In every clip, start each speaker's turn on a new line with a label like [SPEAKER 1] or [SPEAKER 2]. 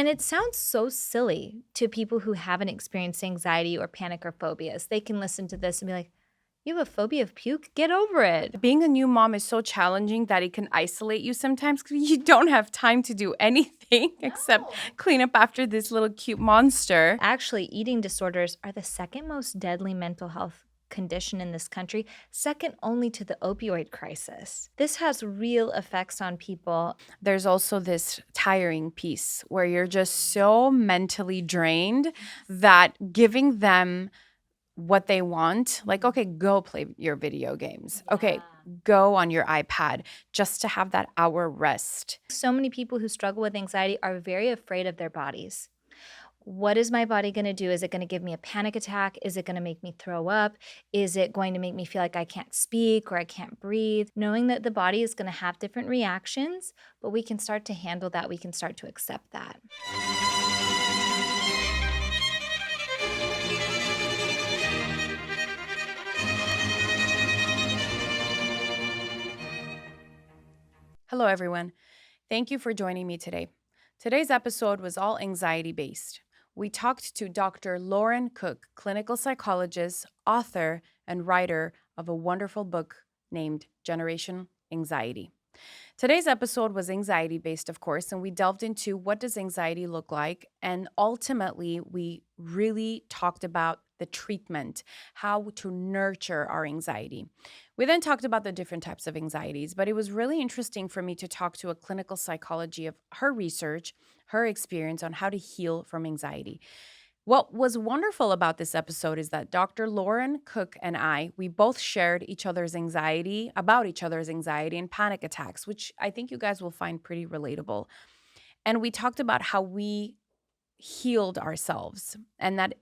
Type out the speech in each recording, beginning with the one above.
[SPEAKER 1] And it sounds so silly to people who haven't experienced anxiety or panic or phobias. They can listen to this and be like, you have a phobia of puke? Get over it.
[SPEAKER 2] Being a new mom is so challenging that it can isolate you sometimes because you don't have time to do anything except clean up after this little cute monster.
[SPEAKER 1] Actually, eating disorders are the second most deadly mental health condition in this country, second only to the opioid crisis. This has real effects on people.
[SPEAKER 2] There's also this tiring piece where you're just so mentally drained that giving them what they want, like, okay, go play your video games. Okay, go on your iPad just to have that hour rest.
[SPEAKER 1] So many people who struggle with anxiety are very afraid of their bodies. What is my body going to do? Is it going to give me a panic attack? Is it going to make me throw up? Is it going to make me feel like I can't speak or I can't breathe? Knowing that the body is going to have different reactions, but we can start to handle that. We can start to accept that.
[SPEAKER 2] Hello, everyone. Thank you for joining me today. Today's episode was all anxiety-based. We talked to Dr. Lauren Cook, clinical psychologist, author, and writer of a wonderful book named Generation Anxiety. Today's episode was anxiety-based, of course, and we delved into what does anxiety look like, and ultimately, we really talked about the treatment, how to nurture our anxiety. We then talked about the different types of anxieties, but it was really interesting for me to talk to a clinical psychology of her research, her experience on how to heal from anxiety. What was wonderful about this episode is that Dr. Lauren Cook and we both shared each other's anxiety and panic attacks, which I think you guys will find pretty relatable. And we talked about how we healed ourselves and that,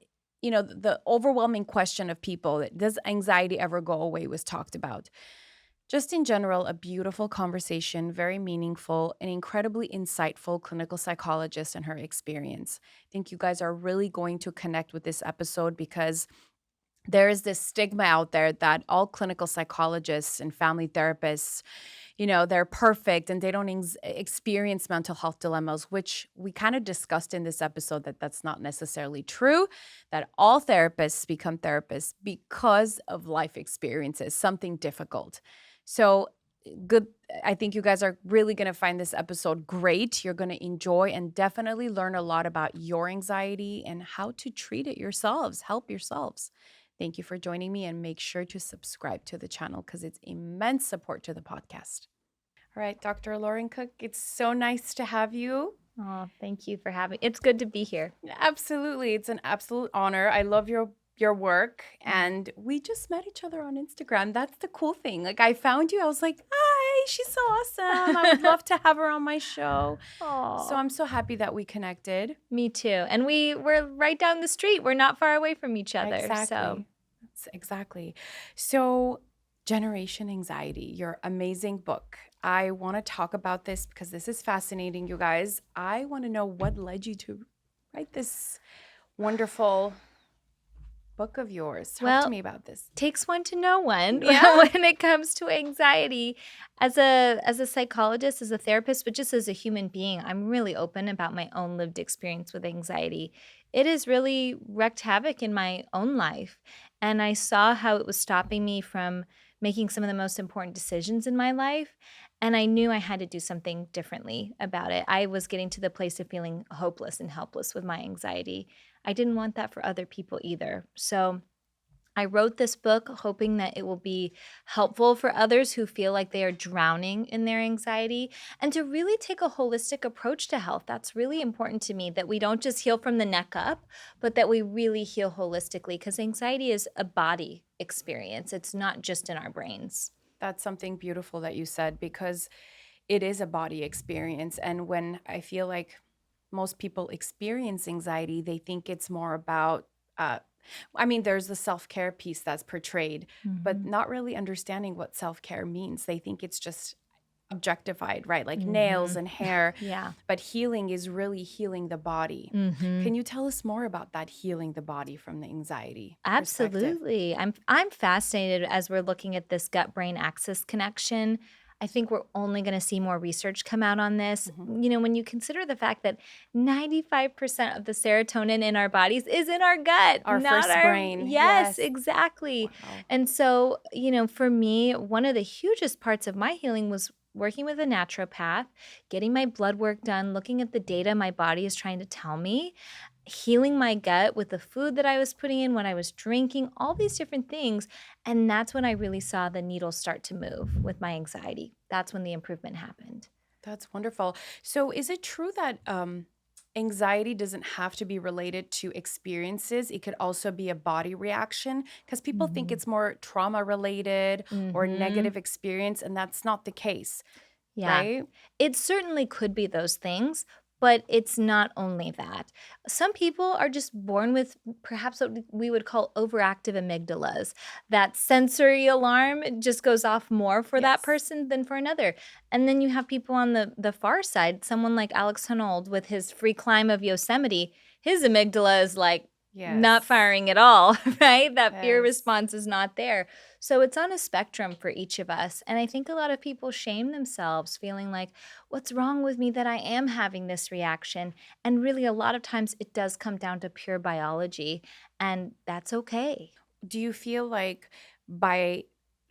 [SPEAKER 2] the overwhelming question of people, does anxiety ever go away, was talked about. Just in general, a beautiful conversation, very meaningful, an incredibly insightful clinical psychologist and her experience. I think you guys are really going to connect with this episode because there is this stigma out there that all clinical psychologists and family therapists, they're perfect and they don't experience mental health dilemmas, which we kind of discussed in this episode that that's not necessarily true, that all therapists become therapists because of life experiences, something difficult. So good. I think you guys are really going to find this episode great. You're going to enjoy and definitely learn a lot about your anxiety and how to treat it yourselves, help yourselves. Thank you for joining me, and make sure to subscribe to the channel because it's immense support to the podcast. All right, Dr. Lauren Cook, it's so nice to have you.
[SPEAKER 1] Oh, thank you for having me. It's good to be here.
[SPEAKER 2] Absolutely. It's an absolute honor. I love your work, and we just met each other on Instagram. That's the cool thing. Like, I found you. I was like, hi, she's so awesome. I would love to have her on my show.
[SPEAKER 1] Aww.
[SPEAKER 2] So I'm so happy that we connected.
[SPEAKER 1] Me too. And we're right down the street. We're not far away from each other.
[SPEAKER 2] Exactly. So Generation Anxiety, your amazing book. I want to talk about this because this is fascinating, you guys. I want to know what led you to write this wonderful book of yours. Talk to me about this.
[SPEAKER 1] Takes one to know one when it comes to anxiety. As a psychologist, as a therapist, but just as a human being, I'm really open about my own lived experience with anxiety. It has really wreaked havoc in my own life. And I saw how it was stopping me from making some of the most important decisions in my life. And I knew I had to do something differently about it. I was getting to the place of feeling hopeless and helpless with my anxiety. I didn't want that for other people either. So I wrote this book hoping that it will be helpful for others who feel like they are drowning in their anxiety, and to really take a holistic approach to health. That's really important to me, that we don't just heal from the neck up, but that we really heal holistically, because anxiety is a body experience. It's not just in our brains.
[SPEAKER 2] That's something beautiful that you said, because it is a body experience. And when I feel like most people experience anxiety, they think it's more about there's the self-care piece that's portrayed, but not really understanding what self-care means. They think it's just objectified, right? Like nails and hair.
[SPEAKER 1] Yeah.
[SPEAKER 2] But healing is really healing the body. Can you tell us more about that, healing the body from the anxiety?
[SPEAKER 1] Absolutely. I'm fascinated as we're looking at this gut-brain axis connection. I think we're only going to see more research come out on this.
[SPEAKER 2] Mhm.
[SPEAKER 1] When you consider the fact that 95% of the serotonin in our bodies is in our gut,
[SPEAKER 2] Our
[SPEAKER 1] not
[SPEAKER 2] first
[SPEAKER 1] our,
[SPEAKER 2] brain.
[SPEAKER 1] yes,
[SPEAKER 2] Yes.
[SPEAKER 1] exactly.
[SPEAKER 2] Wow.
[SPEAKER 1] And so, for me, one of the hugest parts of my healing was working with a naturopath, getting my blood work done, looking at the data my body is trying to tell me, healing my gut with the food that I was putting in, when I was drinking, all these different things. And that's when I really saw the needle start to move with my anxiety. That's when the improvement happened.
[SPEAKER 2] That's wonderful. So, is it true that anxiety doesn't have to be related to experiences? It could also be a body reaction because people think
[SPEAKER 1] Mhm.
[SPEAKER 2] it's more trauma related or
[SPEAKER 1] Mhm.
[SPEAKER 2] negative experience, and that's not the case,
[SPEAKER 1] Yeah.
[SPEAKER 2] right?
[SPEAKER 1] It certainly could be those things, but it's not only that. Some people are just born with perhaps what we would call overactive amygdalas. That sensory alarm just goes off more for that
[SPEAKER 2] Yes.
[SPEAKER 1] person than for another. And then you have people on the far side, someone like Alex Honnold with his free climb of Yosemite. His amygdala is like not
[SPEAKER 2] Yes.
[SPEAKER 1] firing at all, right? That fear
[SPEAKER 2] Yes.
[SPEAKER 1] response is not there. So it's on a spectrum for each of us. And I think a lot of people shame themselves, feeling like, what's wrong with me that I am having this reaction? And really, a lot of times it does come down to pure biology, and that's okay.
[SPEAKER 2] Do you feel like by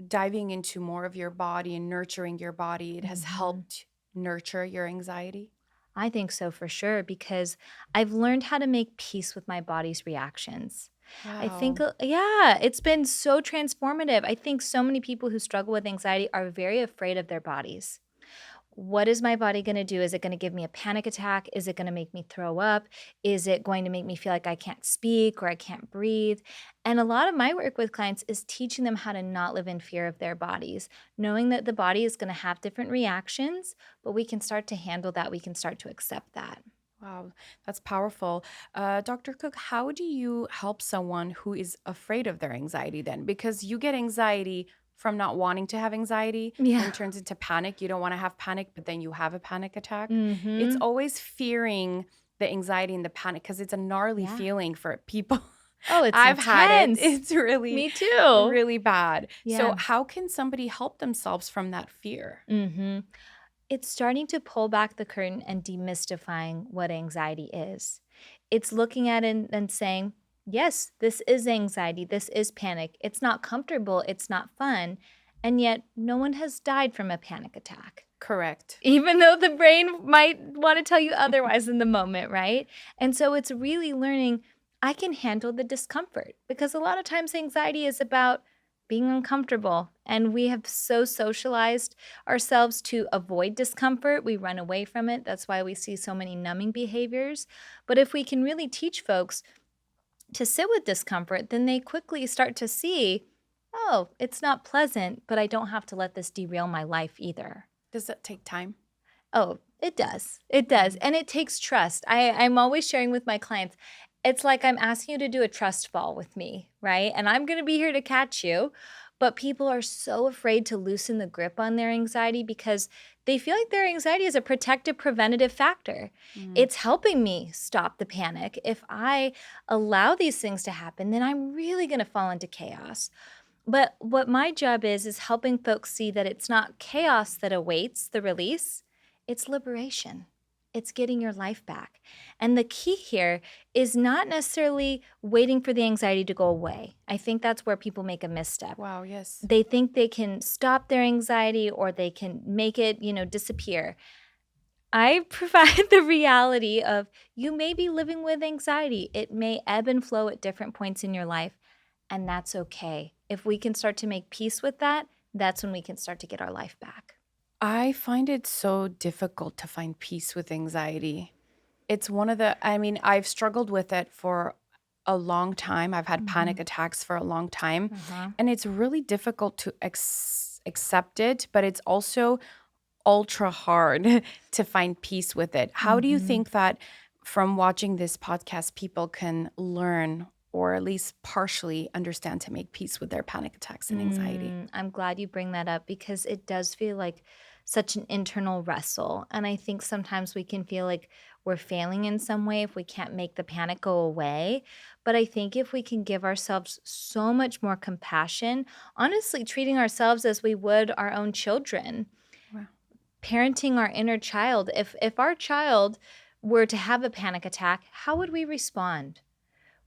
[SPEAKER 2] diving into more of your body and nurturing your body, it has
[SPEAKER 1] Mhm.
[SPEAKER 2] helped nurture your anxiety?
[SPEAKER 1] I think so for sure, because I've learned how to make peace with my body's reactions. I think,
[SPEAKER 2] Wow.
[SPEAKER 1] yeah, it's been so transformative. I think so many people who struggle with anxiety are very afraid of their bodies. What is my body going to do? Is it going to give me a panic attack? Is it going to make me throw up? Is it going to make me feel like I can't speak or I can't breathe? And a lot of my work with clients is teaching them how to not live in fear of their bodies, knowing that the body is going to have different reactions, but we can start to handle that. We can start to accept that.
[SPEAKER 2] Wow, that's powerful. Dr. Cook, how do you help someone who is afraid of their anxiety then? Because you get anxiety from not wanting to have anxiety, then
[SPEAKER 1] Yeah.
[SPEAKER 2] it turns into panic. You don't want to have panic, but then you have a panic attack. It's
[SPEAKER 1] Mhm.
[SPEAKER 2] always fearing the anxiety and the panic because it's a gnarly
[SPEAKER 1] Yeah.
[SPEAKER 2] feeling for people.
[SPEAKER 1] Oh, it's
[SPEAKER 2] I've had it.
[SPEAKER 1] intense.
[SPEAKER 2] It's really,
[SPEAKER 1] Me too.
[SPEAKER 2] really bad. So,
[SPEAKER 1] Yeah.
[SPEAKER 2] how can somebody help themselves from that fear?
[SPEAKER 1] Mhm. It's starting to pull back the curtain and demystifying what anxiety is. It's looking at it and saying, yes, this is anxiety. This is panic. It's not comfortable. It's not fun. And yet, no one has died from a panic attack,
[SPEAKER 2] Correct.
[SPEAKER 1] even though the brain might want to tell you otherwise in the moment, right? And so it's really learning I can handle the discomfort, because a lot of times anxiety is about being uncomfortable. And we have so socialized ourselves to avoid discomfort. We run away from it. That's why we see so many numbing behaviors. But if we can really teach folks to sit with discomfort, then they quickly start to see, oh, it's not pleasant, but I don't have to let this derail my life either.
[SPEAKER 2] Does that take time?
[SPEAKER 1] Oh, it does. It does.
[SPEAKER 2] Mhm.
[SPEAKER 1] And it takes trust. I'm always sharing with my clients, it's like I'm asking you to do a trust fall with me, right? And I'm going to be here to catch you. But people are so afraid to loosen the grip on their anxiety because they feel like their anxiety is a protective, preventative factor.
[SPEAKER 2] Mm.
[SPEAKER 1] It's helping me stop the panic. If I allow these things to happen, then I'm really going to fall into chaos. But what my job is helping folks see that it's not chaos that awaits the release, it's liberation. It's getting your life back. And the key here is not necessarily waiting for the anxiety to go away. I think that's where people make a misstep.
[SPEAKER 2] Wow, yes.
[SPEAKER 1] They think they can stop their anxiety or they can make it, disappear. I provide the reality of you may be living with anxiety. It may ebb and flow at different points in your life, and that's okay. If we can start to make peace with that, that's when we can start to get our life back.
[SPEAKER 2] I find it so difficult to find peace with anxiety. It's one of I mean, I've struggled with it for a long time. I've had panic
[SPEAKER 1] Mhm.
[SPEAKER 2] attacks for a long time,
[SPEAKER 1] Uh-huh.
[SPEAKER 2] and it's really difficult to accept it, but it's also ultra hard to find peace with it. How do you
[SPEAKER 1] Mhm.
[SPEAKER 2] think that from watching this podcast, people can learn or at least partially understand to make peace with their panic attacks and anxiety?
[SPEAKER 1] I'm glad you bring that up because it does feel like such an internal wrestle. And I think sometimes we can feel like we're failing in some way if we can't make the panic go away. But I think if we can give ourselves so much more compassion, honestly, treating ourselves as we would our own children, parenting our inner child. If our child were to have a panic attack, how would we respond?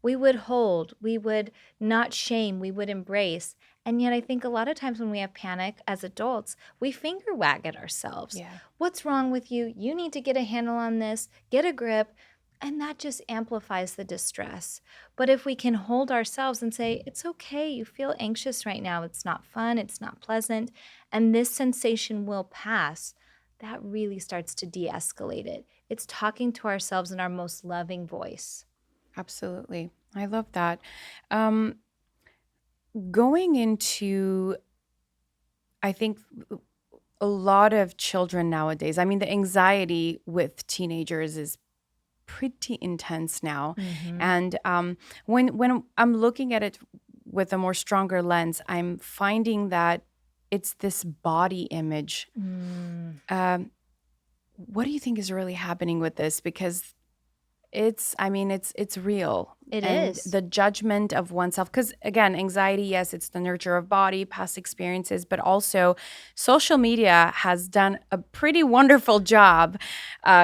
[SPEAKER 1] We would hold, we would not shame, we would embrace. And yet I think a lot of times when we have panic as adults, we finger wag at ourselves.
[SPEAKER 2] Yeah.
[SPEAKER 1] What's wrong with you? You need to get a handle on this, get a grip. And that just amplifies the distress. But if we can hold ourselves and say, it's okay, you feel anxious right now, it's not fun, it's not pleasant, and this sensation will pass, that really starts to de escalate it. It's talking to ourselves in our most loving voice.
[SPEAKER 2] Absolutely. I love that. Um, Going into, I think, a lot of children nowadays, I mean, the anxiety with teenagers is pretty intense now.
[SPEAKER 1] Mm-hmm.
[SPEAKER 2] And when I'm looking at it with a more stronger lens, I'm finding that it's this body image.
[SPEAKER 1] Mm.
[SPEAKER 2] Um, what do you think is really happening with this? Because it's real.
[SPEAKER 1] It
[SPEAKER 2] And
[SPEAKER 1] is.
[SPEAKER 2] the judgment of oneself, because again, anxiety, yes, it's the nurture of body, past experiences, but also social media has done a pretty wonderful job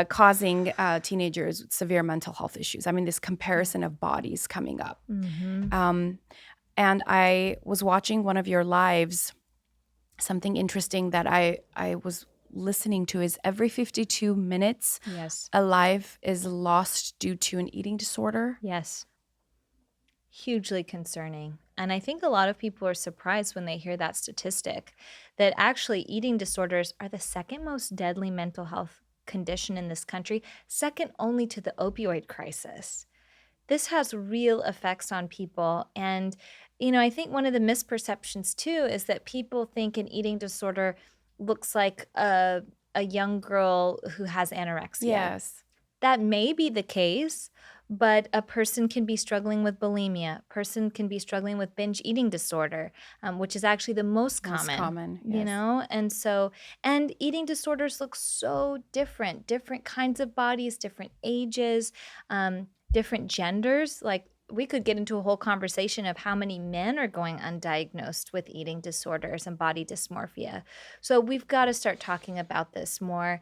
[SPEAKER 2] causing teenagers with severe mental health issues. I mean, this comparison of bodies coming up.
[SPEAKER 1] Mm-hmm.
[SPEAKER 2] Um, and I was watching one of your lives. Something interesting that I was listening to is every 52 minutes,
[SPEAKER 1] Yes.
[SPEAKER 2] a life is lost due to an eating disorder.
[SPEAKER 1] Yes. Hugely concerning. And I think a lot of people are surprised when they hear that statistic that actually eating disorders are the second most deadly mental health condition in this country, second only to the opioid crisis. This has real effects on people. And, I think one of the misperceptions too is that people think an eating disorder looks like a young girl who has anorexia.
[SPEAKER 2] Yes,
[SPEAKER 1] That may be the case, but a person can be struggling with bulimia. A person can be struggling with binge eating disorder, which is actually the most
[SPEAKER 2] most
[SPEAKER 1] common,
[SPEAKER 2] common. Yes.
[SPEAKER 1] and eating disorders look so different kinds of bodies, different ages, different genders. Like we could get into a whole conversation of how many men are going undiagnosed with eating disorders and body dysmorphia. So we've got to start talking about this more.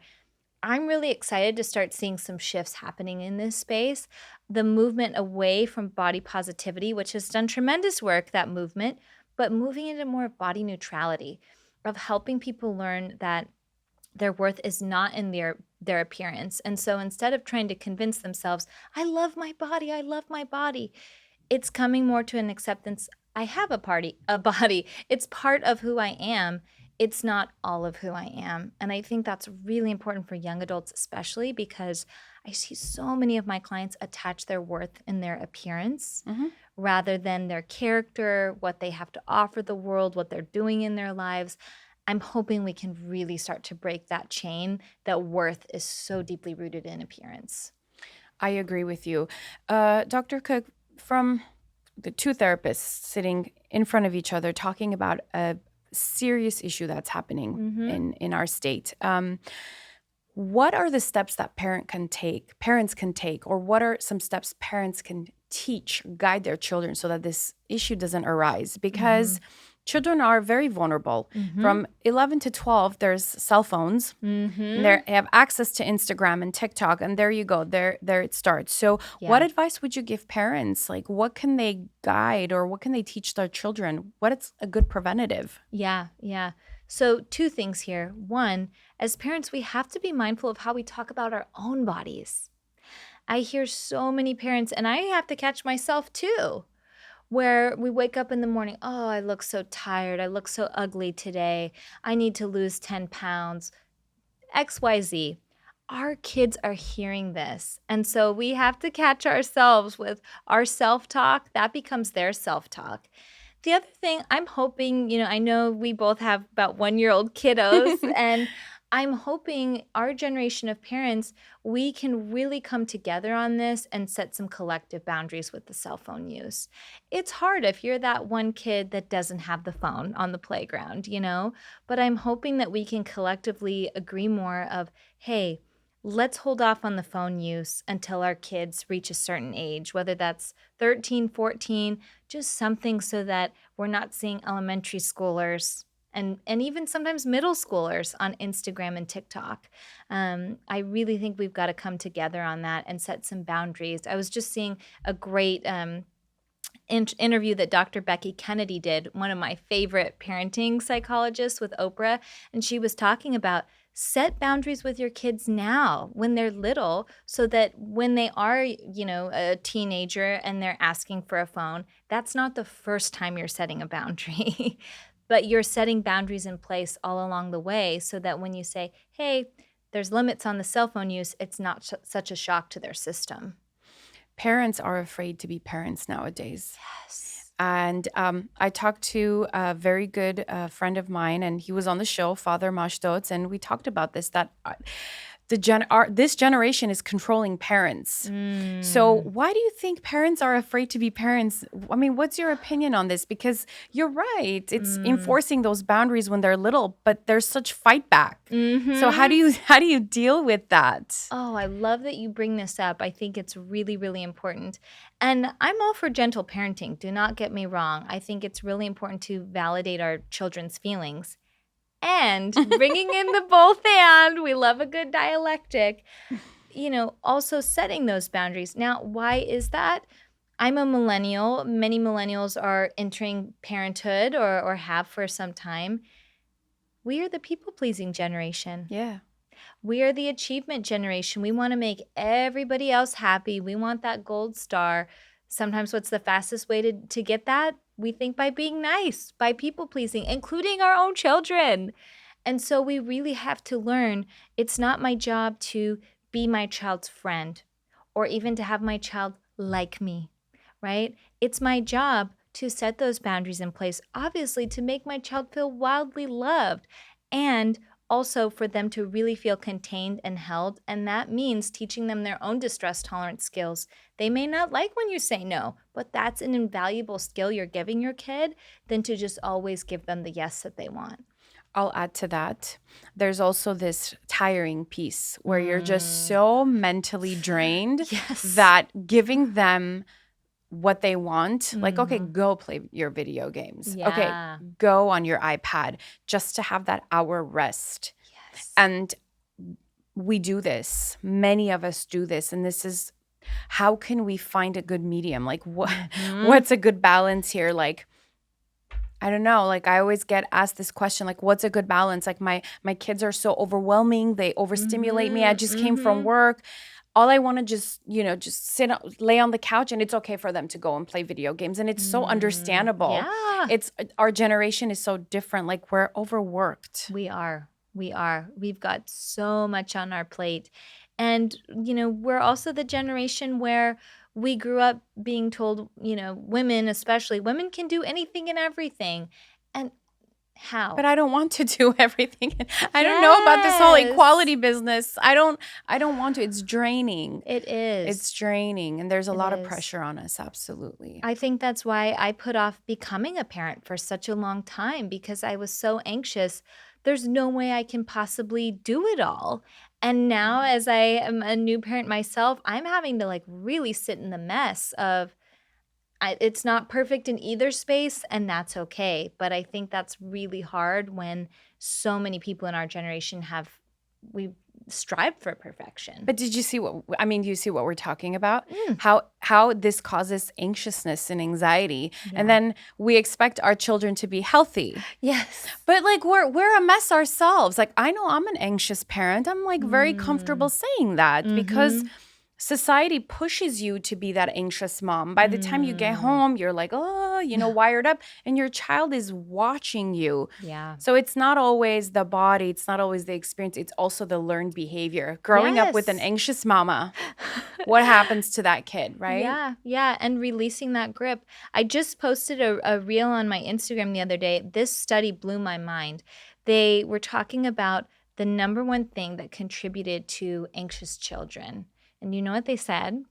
[SPEAKER 1] I'm really excited to start seeing some shifts happening in this space. The movement away from body positivity, which has done tremendous work, that movement, but moving into more body neutrality, of helping people learn that their worth is not in their appearance. And so instead of trying to convince themselves, I love my body, it's coming more to an acceptance. I have a body. It's part of who I am. It's not all of who I am. And I think that's really important for young adults, especially because I see so many of my clients attach their worth in their appearance
[SPEAKER 2] Hmm.
[SPEAKER 1] rather than their character, what they have to offer the world, what they're doing in their lives. I'm hoping we can really start to break that chain that worth is so deeply rooted in appearance.
[SPEAKER 2] I agree with you. Dr. Cook, from the two therapists sitting in front of each other talking about a serious issue that's happening
[SPEAKER 1] Mm-hmm.
[SPEAKER 2] in our state. What are the steps that parents can take, or what are some steps parents can teach, guide their children so that this issue doesn't arise?
[SPEAKER 1] Mm-hmm.
[SPEAKER 2] Because children are very vulnerable.
[SPEAKER 1] Mm-hmm.
[SPEAKER 2] From 11 to 12, there's cell phones. And
[SPEAKER 1] Mm-hmm.
[SPEAKER 2] they have access to Instagram and TikTok, and there you go. There it starts. So, what
[SPEAKER 1] Yeah.
[SPEAKER 2] advice would you give parents? Like, what can they guide or what can they teach their children? What is a good preventative?
[SPEAKER 1] Yeah. Yeah. So, two things here. One, as parents, we have to be mindful of how we talk about our own bodies. I hear so many parents, and I have to catch myself too, where we wake up in the morning, oh, I look so tired. I look so ugly today. I need to lose 10 pounds. XYZ. Our kids are hearing this. And so we have to catch ourselves with our self talk. That becomes their self talk. The other thing I'm hoping, I know we both have about 1-year-old kiddos, and I'm hoping our generation of parents, we can really come together on this and set some collective boundaries with the cell phone use. It's hard if you're that one kid that doesn't have the phone on the playground, but I'm hoping that we can collectively agree more of, hey, let's hold off on the phone use until our kids reach a certain age, whether that's 13, 14, just something so that we're not seeing elementary schoolers and even sometimes middle schoolers on Instagram and TikTok. I really think we've got to come together on that and set some boundaries. I was just seeing a great interview that Dr. Becky Kennedy did, one of my favorite parenting psychologists with Oprah, and she was talking about set boundaries with your kids now when they're little so that when they are, a teenager and they're asking for a phone, that's not the first time you're setting a boundary, but you're setting boundaries in place all along the way so that when you say, hey, there's limits on the cell phone use, it's not such a shock to their system.
[SPEAKER 2] Parents are afraid to be parents nowadays.
[SPEAKER 1] Yes.
[SPEAKER 2] And I talked to a very good friend of mine, and he was on the show, Father Mashtots, and we talked about this, that this generation is controlling parents. So why do you think parents are afraid to be parents? I mean, what's your opinion on this? Because you're right. It's enforcing those boundaries when they're little, but there's such fight back. So how do you deal with that?
[SPEAKER 1] Oh, I love that you bring this up. I think it's really, really important. And I'm all for gentle parenting. Do not get me wrong. I think it's really important to validate our children's feelings. And bringing in the both and, we love a good dialectic, also setting those boundaries. Now, why is that? I'm a millennial. Many millennials are entering parenthood or have for some time. We are the people-pleasing generation.
[SPEAKER 2] Yeah.
[SPEAKER 1] We are the achievement generation. We want to make everybody else happy. We want that gold star. Sometimes what's the fastest way to get that? We think by being nice, by people pleasing, including our own children. And so we really have to learn it's not my job to be my child's friend or even to have my child like me, right? It's my job to set those boundaries in place, obviously to make my child feel wildly loved and also for them to really feel contained and held. And that means teaching them their own distress tolerance skills. They may not like when you say no, but that's an invaluable skill you're giving your kid than to just always give them the yes that they want.
[SPEAKER 2] I'll add to that. There's also this tiring piece where you're just so mentally drained that giving them what they want, like, okay, go play your video games.
[SPEAKER 1] Yeah.
[SPEAKER 2] Okay, go on your iPad just to have that hour rest.
[SPEAKER 1] Yes.
[SPEAKER 2] And we do this. Many of us do this. And this is, how can we find a good medium? Like, what's a good balance here? Like, I don't know. Like, I always get asked this question, like, what's a good balance? Like, my kids are so overwhelming. They overstimulate me. I just came from work. All I want to just lay on the couch, and it's okay for them to go and play video games. And it's so understandable.
[SPEAKER 1] Yeah.
[SPEAKER 2] It's our generation is so different. Like, we're overworked.
[SPEAKER 1] We are. We've got so much on our plate. And, we're also the generation where we grew up being told, women especially, women can do anything and everything. And how?
[SPEAKER 2] But I don't want to do everything. I don't know about this whole equality business. I don't want to. It's draining.
[SPEAKER 1] It is.
[SPEAKER 2] It's draining. And there's a lot of pressure on us. Absolutely.
[SPEAKER 1] I think that's why I put off becoming a parent for such a long time, because I was so anxious. There's no way I can possibly do it all. And now, as I am a new parent myself, I'm having to really sit in the mess of it's not perfect in either space, and that's okay. But I think that's really hard when so many people in our generation we strive for perfection.
[SPEAKER 2] But did you see do you see what we're talking about? How this causes anxiousness and anxiety. Yeah. And then we expect our children to be healthy.
[SPEAKER 1] Yes.
[SPEAKER 2] But we're a mess ourselves. Like, I know I'm an anxious parent. I'm very comfortable saying that because society pushes you to be that anxious mom. By the time you get home, you're wired up, and your child is watching you.
[SPEAKER 1] Yeah.
[SPEAKER 2] So it's not always the body, it's not always the experience, it's also the learned behavior. Growing up with an anxious mama, what happens to that kid, right?
[SPEAKER 1] Yeah, and releasing that grip. I just posted a reel on my Instagram the other day. This study blew my mind. They were talking about the number one thing that contributed to anxious children. And you know what they said?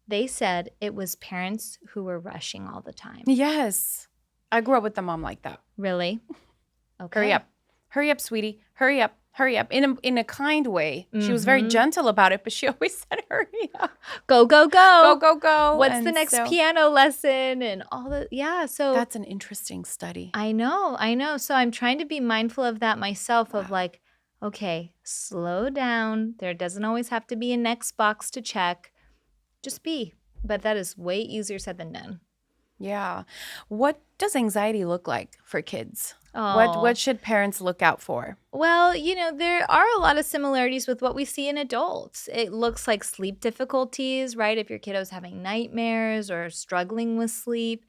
[SPEAKER 1] They said it was parents who were rushing all the time.
[SPEAKER 2] Yes. I grew up with a mom like that.
[SPEAKER 1] Really? Okay.
[SPEAKER 2] Hurry up. Hurry up, sweetie. Hurry up. hurry up in a kind way. She was very
[SPEAKER 1] Mhm.
[SPEAKER 2] gentle about it, but she always said, hurry up.
[SPEAKER 1] Go, go,
[SPEAKER 2] Go,
[SPEAKER 1] go.
[SPEAKER 2] go, go.
[SPEAKER 1] What's the
[SPEAKER 2] And
[SPEAKER 1] next
[SPEAKER 2] so
[SPEAKER 1] piano lesson and all the yeah, so
[SPEAKER 2] that's an interesting study.
[SPEAKER 1] I know, I know. So I'm trying to be mindful of that myself of
[SPEAKER 2] Wow.
[SPEAKER 1] like, okay, slow down. There doesn't always have to be a next box to check. Just be. But that is way easier said than done.
[SPEAKER 2] Yeah. What does anxiety look like for kids? What
[SPEAKER 1] Oh.
[SPEAKER 2] should parents look out for?
[SPEAKER 1] Well, there are a lot of similarities with what we see in adults. It looks like sleep difficulties, right? If your kiddo's having nightmares or struggling with sleep.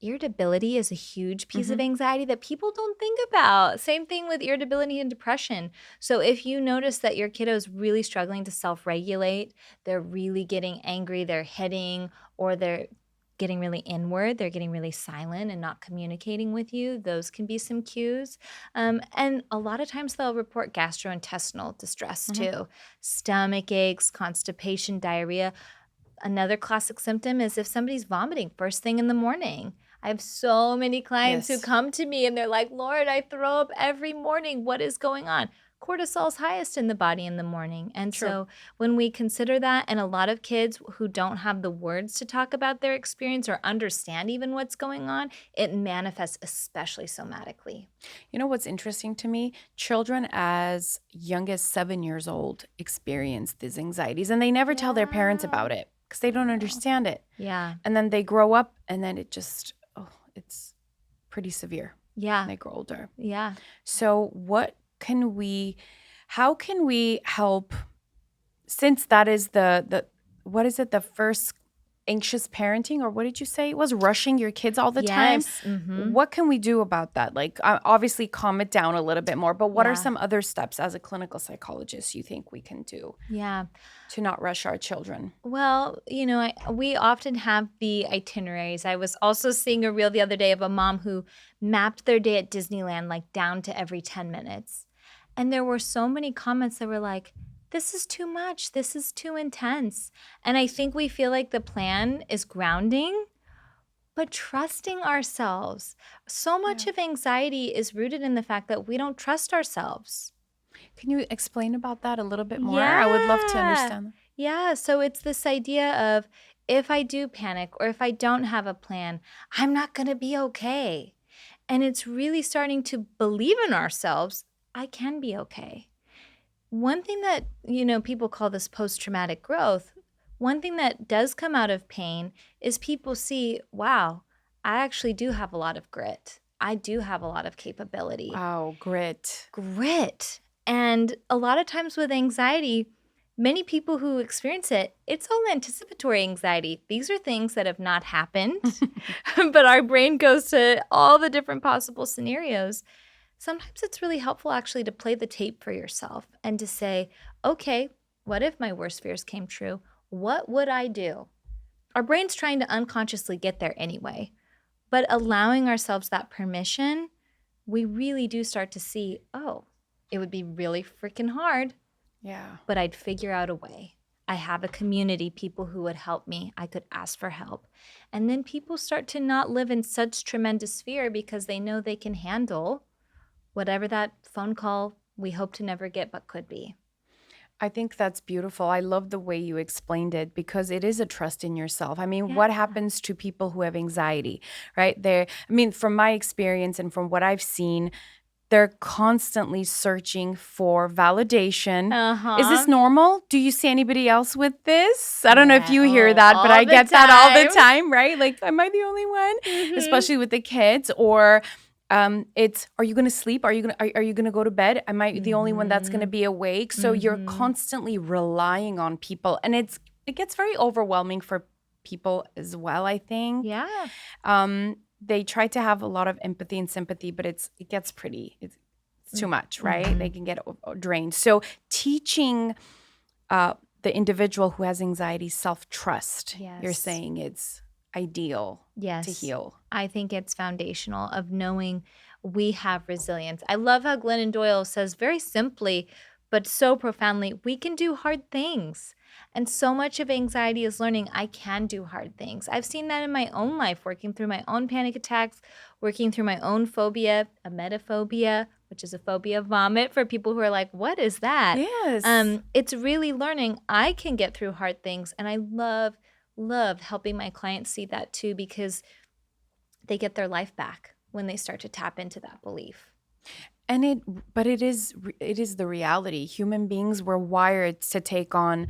[SPEAKER 1] Irritability is a huge piece of
[SPEAKER 2] Mhm.
[SPEAKER 1] anxiety that people don't think about. Same thing with irritability and depression. So if you notice that your kiddo's really struggling to self-regulate, they're really getting angry, they're hitting, or they're getting really inward, they're getting really silent and not communicating with you, those can be some cues. And a lot of times they'll report gastrointestinal distress
[SPEAKER 2] Mhm.
[SPEAKER 1] too, stomach aches, constipation, diarrhea. Another classic symptom is if somebody's vomiting first thing in the morning. I have so many clients who
[SPEAKER 2] Yes.
[SPEAKER 1] come to me and they're like, Lord, I throw up every morning. What is going on? Cortisol's highest in the body in the morning. And
[SPEAKER 2] True.
[SPEAKER 1] so when we consider that, and a lot of kids who don't have the words to talk about their experience or understand even what's going on, it manifests especially somatically.
[SPEAKER 2] You know what's interesting to me? Children as young as 7 years old experience these anxieties and they never tell their parents
[SPEAKER 1] Yeah.
[SPEAKER 2] about it because they
[SPEAKER 1] I
[SPEAKER 2] don't
[SPEAKER 1] know.
[SPEAKER 2] understand it.
[SPEAKER 1] Yeah.
[SPEAKER 2] And then they grow up and then it's pretty severe
[SPEAKER 1] Yeah.
[SPEAKER 2] when they grow older.
[SPEAKER 1] Yeah.
[SPEAKER 2] So how can we help, since that is the what is it, the first anxious parenting, or what did you say it was, rushing your kids all the time?
[SPEAKER 1] Yes. Mm-hmm.
[SPEAKER 2] What can we do about that? Like, obviously calm it down a little bit more, but what are
[SPEAKER 1] Yeah.
[SPEAKER 2] some other steps as a clinical psychologist you think we can do
[SPEAKER 1] Yeah.
[SPEAKER 2] to not rush our children?
[SPEAKER 1] Well, we often have the itineraries. I was also seeing a reel the other day of a mom who mapped their day at Disneyland like down to every 10 minutes. And there were so many comments that were like, this is too much. This is too intense. And I think we feel like the plan is grounding, but trusting ourselves. So much
[SPEAKER 2] Yeah.
[SPEAKER 1] of anxiety is rooted in the fact that we don't trust ourselves.
[SPEAKER 2] Can you explain about that a little bit more? I would love to
[SPEAKER 1] Yeah.
[SPEAKER 2] understand.
[SPEAKER 1] Yeah. So it's this idea of if I do panic or if I don't have a plan, I'm not going to be okay. And it's really starting to believe in ourselves. I can be okay. One thing that, people call this post traumatic growth, one thing that does come out of pain is people see, wow, I actually do have a lot of grit. I do have a lot of capability.
[SPEAKER 2] Wow, grit.
[SPEAKER 1] Grit. And a lot of times with anxiety, many people who experience it, it's all anticipatory anxiety. These are things that have not happened, but our brain goes to all the different possible scenarios. Sometimes it's really helpful actually to play the tape for yourself and to say, okay, what if my worst fears came true? What would I do? Our brain's trying to unconsciously get there anyway, but allowing ourselves that permission, we really do start to see, oh, it would be really freaking hard,
[SPEAKER 2] Yeah.
[SPEAKER 1] but I'd figure out a way. I have a community, people who would help me. I could ask for help. And then people start to not live in such tremendous fear because they know they can handle whatever that phone call we hope to never get but could be.
[SPEAKER 2] I think that's beautiful. I love the way you explained it because it is a trust in yourself. I mean,
[SPEAKER 1] Yeah.
[SPEAKER 2] what happens to people who have anxiety, right? From my experience and from what I've seen, they're constantly searching for validation. Is this
[SPEAKER 1] Uh-huh.
[SPEAKER 2] normal? Do you see anybody else with this? I don't know if
[SPEAKER 1] Yeah.
[SPEAKER 2] you hear
[SPEAKER 1] Oh,
[SPEAKER 2] that, but
[SPEAKER 1] all
[SPEAKER 2] I
[SPEAKER 1] the
[SPEAKER 2] get that all the
[SPEAKER 1] time.
[SPEAKER 2] time, right? Like, am I the only one?
[SPEAKER 1] Mhm.
[SPEAKER 2] Especially with the kids, or it's, are you going to sleep? Are you going to go to bed? Am I the only one that's going to
[SPEAKER 1] Mhm.
[SPEAKER 2] be awake? So you're
[SPEAKER 1] Mhm.
[SPEAKER 2] constantly relying on people, and it gets very overwhelming for people as well, I think.
[SPEAKER 1] Yeah.
[SPEAKER 2] They try to have a lot of empathy and sympathy, but it gets it's too much, right? They
[SPEAKER 1] Mhm.
[SPEAKER 2] can get drained. So teaching the individual who has anxiety self-trust, you're
[SPEAKER 1] Yes.
[SPEAKER 2] saying it's ideal to
[SPEAKER 1] Yes.
[SPEAKER 2] heal.
[SPEAKER 1] I think it's foundational of knowing we have resilience. I love how Glennon Doyle says very simply, but so profoundly, we can do hard things. And so much of anxiety is learning I can do hard things. I've seen that in my own life, working through my own panic attacks, working through my own phobia, emetophobia, which is a phobia of vomit for people who are like, what is that?
[SPEAKER 2] Yes.
[SPEAKER 1] It's really learning I can get through hard things. And I love helping my clients see that too, because they get their life back when they start to tap into that belief.
[SPEAKER 2] And it is the reality. Human beings were wired to take on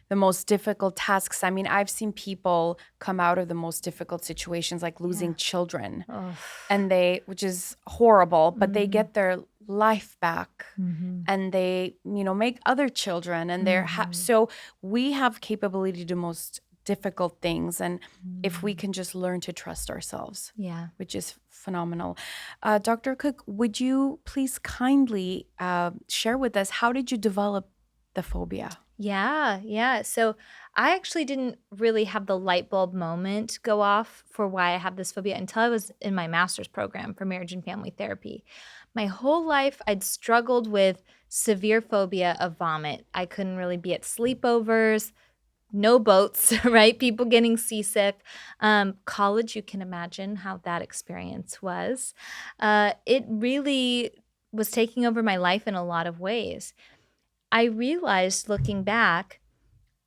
[SPEAKER 2] the most difficult tasks. I mean, I've seen people come out of the most difficult situations, like losing
[SPEAKER 1] Yeah.
[SPEAKER 2] children,
[SPEAKER 1] Oh.
[SPEAKER 2] and which is horrible, but they
[SPEAKER 1] Mhm.
[SPEAKER 2] get their life back,
[SPEAKER 1] Mhm.
[SPEAKER 2] and they, make other children, and
[SPEAKER 1] Mhm.
[SPEAKER 2] so we have capability to do most difficult things, and if we
[SPEAKER 1] Mhm.
[SPEAKER 2] can just learn to trust ourselves,
[SPEAKER 1] Yeah.
[SPEAKER 2] which is phenomenal. Dr. Cook, would you please kindly share with us, how did you develop the phobia?
[SPEAKER 1] Yeah. So I actually didn't really have the light bulb moment go off for why I have this phobia until I was in my master's program for marriage and family therapy. My whole life, I'd struggled with severe phobia of vomit. I couldn't really be at sleepovers, no boats, right? People getting seasick. College, you can imagine how that experience was. It really was taking over my life in a lot of ways. I realized looking back,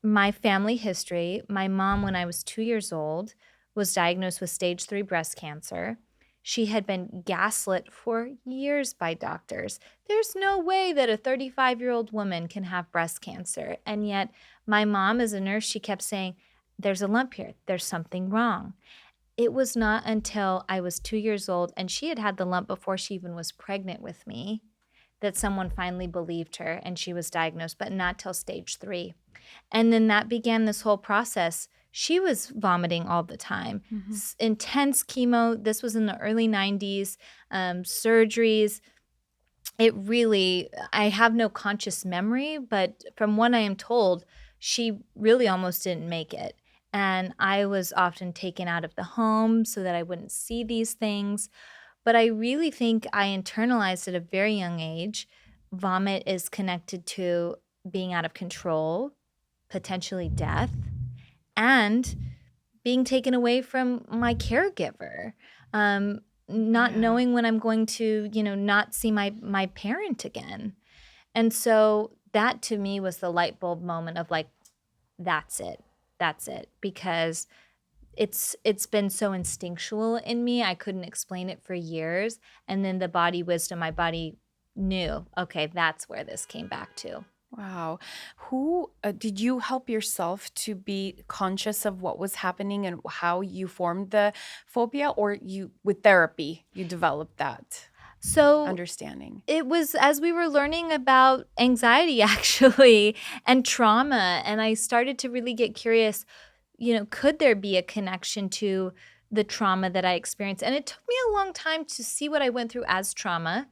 [SPEAKER 1] my family history, my mom, when I was 2 years old, was diagnosed with stage 3 breast cancer. She had been gaslit for years by doctors. There's no way that a 35-year-old woman can have breast cancer. And yet, my mom, as a nurse, she kept saying, there's a lump here. There's something wrong. It was not until I was 2 years old, and she had had the lump before she even was pregnant with me, that someone finally believed her and she was diagnosed, but not till stage 3. And then that began this whole process. She was vomiting all the time,
[SPEAKER 2] Mhm.
[SPEAKER 1] intense chemo. This was in the early 90s, surgeries. It really, I have no conscious memory, but from what I am told, she really almost didn't make it. And I was often taken out of the home so that I wouldn't see these things. But I really think I internalized at a very young age. Vomit is connected to being out of control, potentially death, and being taken away from my caregiver. Not
[SPEAKER 2] Yeah.
[SPEAKER 1] knowing when I'm going to, not see my parent again. And so that to me was the light bulb moment of like, that's it. That's it. Because it's been so instinctual in me. I couldn't explain it for years. And then the body wisdom, my body knew, okay, that's where this came back to.
[SPEAKER 2] Wow. Who did you help yourself to be conscious of what was happening and how you formed the phobia, or you, with therapy, you developed that
[SPEAKER 1] So
[SPEAKER 2] understanding?
[SPEAKER 1] it was as we were learning about anxiety actually and trauma, and I started to really get curious, could there be a connection to the trauma that I experienced? And it took me a long time to see what I went through as trauma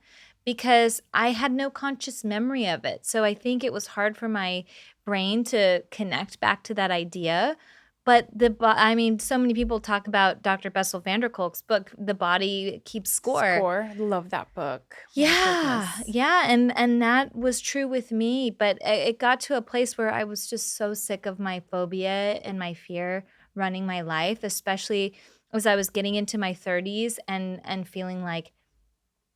[SPEAKER 1] because I had no conscious memory of it. So I think it was hard for my brain to connect back to that idea. But I mean, so many people talk about Dr. Bessel van der Kolk's book, The Body Keeps Score.
[SPEAKER 2] Score. Love that book. My
[SPEAKER 1] Yeah,
[SPEAKER 2] goodness.
[SPEAKER 1] yeah, and that was true with me, but it got to a place where I was just so sick of my phobia and my fear running my life, especially as I was getting into my 30s and feeling like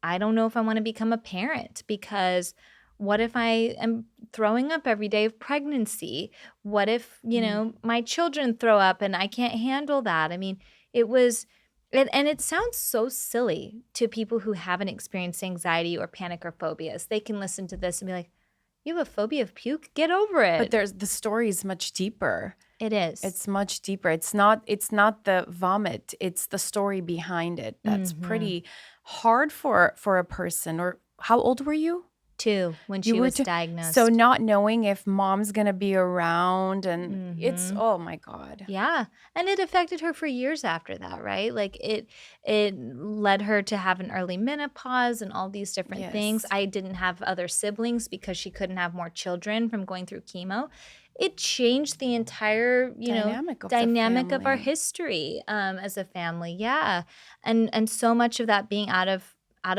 [SPEAKER 1] I don't know if I wanna become a parent because what if I am throwing up every day of pregnancy? What if,
[SPEAKER 2] Mm.
[SPEAKER 1] my children throw up and I can't handle that? I mean, it was and it sounds so silly to people who haven't experienced anxiety or panic or phobias. They can listen to this and be like, "You have a phobia of puke? Get over
[SPEAKER 2] But
[SPEAKER 1] it."
[SPEAKER 2] the story is much deeper.
[SPEAKER 1] It is.
[SPEAKER 2] It's much deeper. It's not the vomit, it's the story behind it. That's
[SPEAKER 1] Mhm.
[SPEAKER 2] pretty hard for a person. Or how old were you?
[SPEAKER 1] 2, when
[SPEAKER 2] You
[SPEAKER 1] she
[SPEAKER 2] were
[SPEAKER 1] was
[SPEAKER 2] to So
[SPEAKER 1] diagnosed.
[SPEAKER 2] not knowing if mom's gonna be around, and it's,
[SPEAKER 1] Mhm.
[SPEAKER 2] oh my God.
[SPEAKER 1] Yeah, and it affected her for years after that, right? Like, it led her to have an early menopause and all these different things.
[SPEAKER 2] Yes.
[SPEAKER 1] I didn't have other siblings because she couldn't have more children from going through chemo. It changed the entire,
[SPEAKER 2] Dynamic of the
[SPEAKER 1] dynamic of our
[SPEAKER 2] family.
[SPEAKER 1] history, as a family, yeah, and so much of that being out of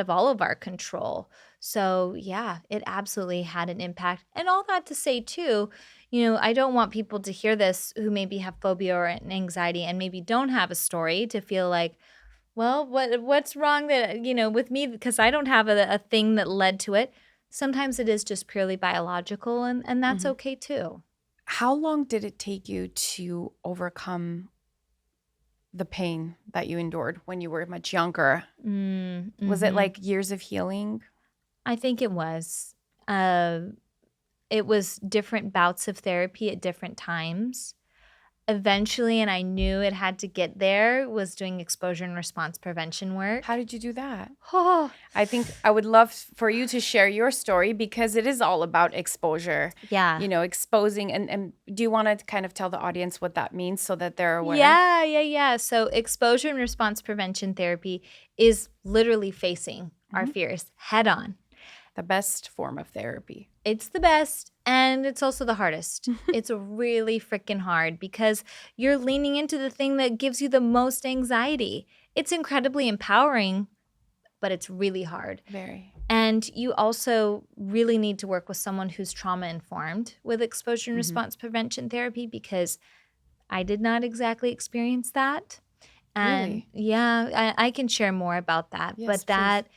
[SPEAKER 1] all of our control. So, yeah, it absolutely had an impact. And all that to say, too, I don't want people to hear this who maybe have phobia or an anxiety and maybe don't have a story to feel like, well, what's wrong with me because I don't have a thing that led to it. Sometimes it is just purely biological, and that's
[SPEAKER 2] Mhm.
[SPEAKER 1] okay too.
[SPEAKER 2] How long did it take you to overcome the pain that you endured when you were much younger? Was it
[SPEAKER 1] Mhm.
[SPEAKER 2] like years of healing?
[SPEAKER 1] I think it was. Uh, it was different bouts of therapy at different times. Eventually, and I knew it had to get there, was doing exposure and response prevention
[SPEAKER 2] How
[SPEAKER 1] work.
[SPEAKER 2] did you do that?
[SPEAKER 1] Oh,
[SPEAKER 2] I think I would love for you to share your story because it is all about exposure,
[SPEAKER 1] yeah.
[SPEAKER 2] exposing. And do you want to kind of tell the audience what that means so that they're aware?
[SPEAKER 1] Yeah, yeah, yeah. So, exposure and response prevention therapy is literally facing our
[SPEAKER 2] Mhm.
[SPEAKER 1] fears head on.
[SPEAKER 2] The best form of therapy.
[SPEAKER 1] It's the best, and it's also the hardest. It's really freaking hard because you're leaning into the thing that gives you the most anxiety. It's incredibly empowering, but it's really hard.
[SPEAKER 2] Very.
[SPEAKER 1] And you also really need to work with someone who's trauma informed with exposure and
[SPEAKER 2] Mhm.
[SPEAKER 1] response prevention therapy because I did not exactly experience that. And
[SPEAKER 2] Really?
[SPEAKER 1] yeah, I can share more about that.
[SPEAKER 2] Yes,
[SPEAKER 1] But
[SPEAKER 2] please.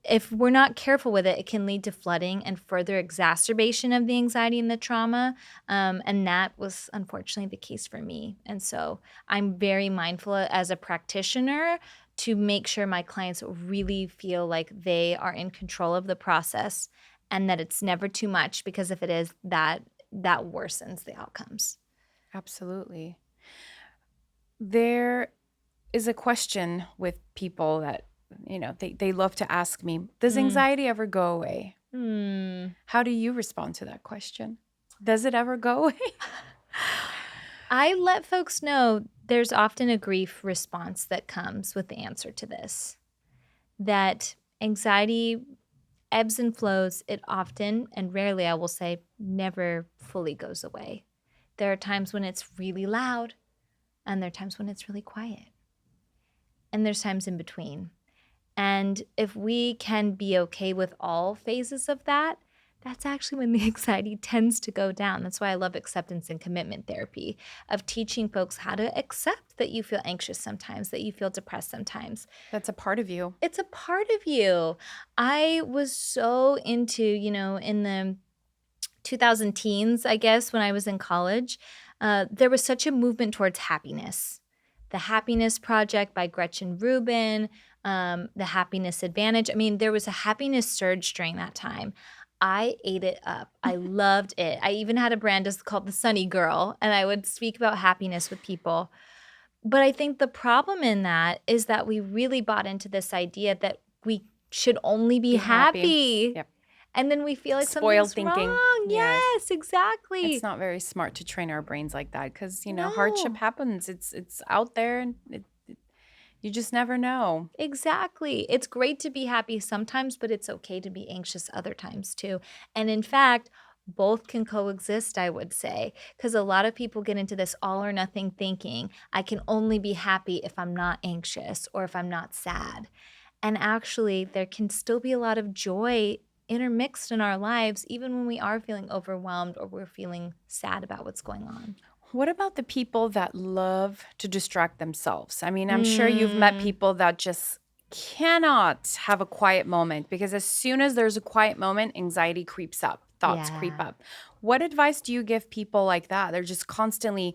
[SPEAKER 1] if we're not careful with it, it can lead to flooding and further exacerbation of the anxiety and the trauma. And that was unfortunately the case for me. And so I'm very mindful as a practitioner to make sure my clients really feel like they are in control of the process and that it's never too much because if it is, that worsens the outcomes.
[SPEAKER 2] Absolutely. There is a question with people that, they love to ask me, does
[SPEAKER 1] Mm.
[SPEAKER 2] anxiety ever go away?
[SPEAKER 1] Hmm.
[SPEAKER 2] How do you respond to that question? Does it ever go away?
[SPEAKER 1] I let folks know there's often a grief response that comes with the answer to this, that anxiety ebbs and flows. It often, and rarely, I will say, never fully goes away. There are times when it's really loud, and there are times when it's really quiet, and there's times in between. And if we can be okay with all phases of that, that's actually when the anxiety tends to go down. That's why I love acceptance and commitment therapy, of teaching folks how to accept that you feel anxious sometimes, that you feel depressed sometimes.
[SPEAKER 2] That's a part of you.
[SPEAKER 1] It's a part of you. I was so into, in the 2000 teens, I guess, when I was in college, there was such a movement towards happiness. The Happiness Project by Gretchen Rubin, The Happiness Advantage. I mean, there was a happiness surge during that time. I ate it up. I loved it. I even had a brand just called the Sunny Girl, and I would speak about happiness with people. But I think the problem in that is that we really bought into this idea that we should only be
[SPEAKER 2] Be happy.
[SPEAKER 1] happy.
[SPEAKER 2] Yep.
[SPEAKER 1] And then we feel like
[SPEAKER 2] Spoiled
[SPEAKER 1] something's
[SPEAKER 2] thinking.
[SPEAKER 1] wrong.
[SPEAKER 2] Yes.
[SPEAKER 1] Yes,
[SPEAKER 2] It's
[SPEAKER 1] exactly.
[SPEAKER 2] not very smart to train our brains like that because, hardship
[SPEAKER 1] No,
[SPEAKER 2] happens. It's out there and you just never know.
[SPEAKER 1] exactly. It's great to be happy sometimes, but it's okay to be anxious other times too. And in fact, both can coexist, I would say, because a lot of people get into this all or nothing thinking. I can only be happy if I'm not anxious or if I'm not sad. And actually, there can still be a lot of joy intermixed in our lives, even when we are feeling overwhelmed or we're feeling sad about what's going on.
[SPEAKER 2] What about the people that love to distract themselves? I mean, I'm sure you've met
[SPEAKER 1] Mm,
[SPEAKER 2] people that just cannot have a quiet moment because as soon as there's a quiet moment, anxiety creeps up, thoughts creep
[SPEAKER 1] yeah.
[SPEAKER 2] up. What advice do you give people like that? They're just constantly,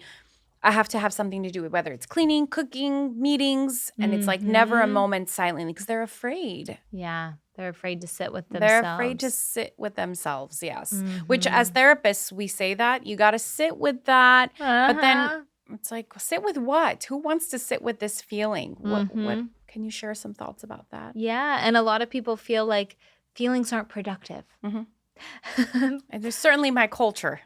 [SPEAKER 2] I have to have something to do with whether it's cleaning, cooking, meetings, and it's like never a
[SPEAKER 1] Mhm.
[SPEAKER 2] moment silently because they're afraid.
[SPEAKER 1] Yeah, they're afraid to sit with
[SPEAKER 2] They're afraid to
[SPEAKER 1] themselves.
[SPEAKER 2] sit with themselves, yes. Which as
[SPEAKER 1] Mhm.
[SPEAKER 2] therapists, we say that you got to sit with that. But then
[SPEAKER 1] Uh-huh.
[SPEAKER 2] it's like, sit with what? Who wants to sit with this feeling? What
[SPEAKER 1] Mhm.
[SPEAKER 2] can you share some thoughts about that?
[SPEAKER 1] Yeah, and a lot of people feel like feelings aren't productive.
[SPEAKER 2] Hmm. And there's certainly my culture.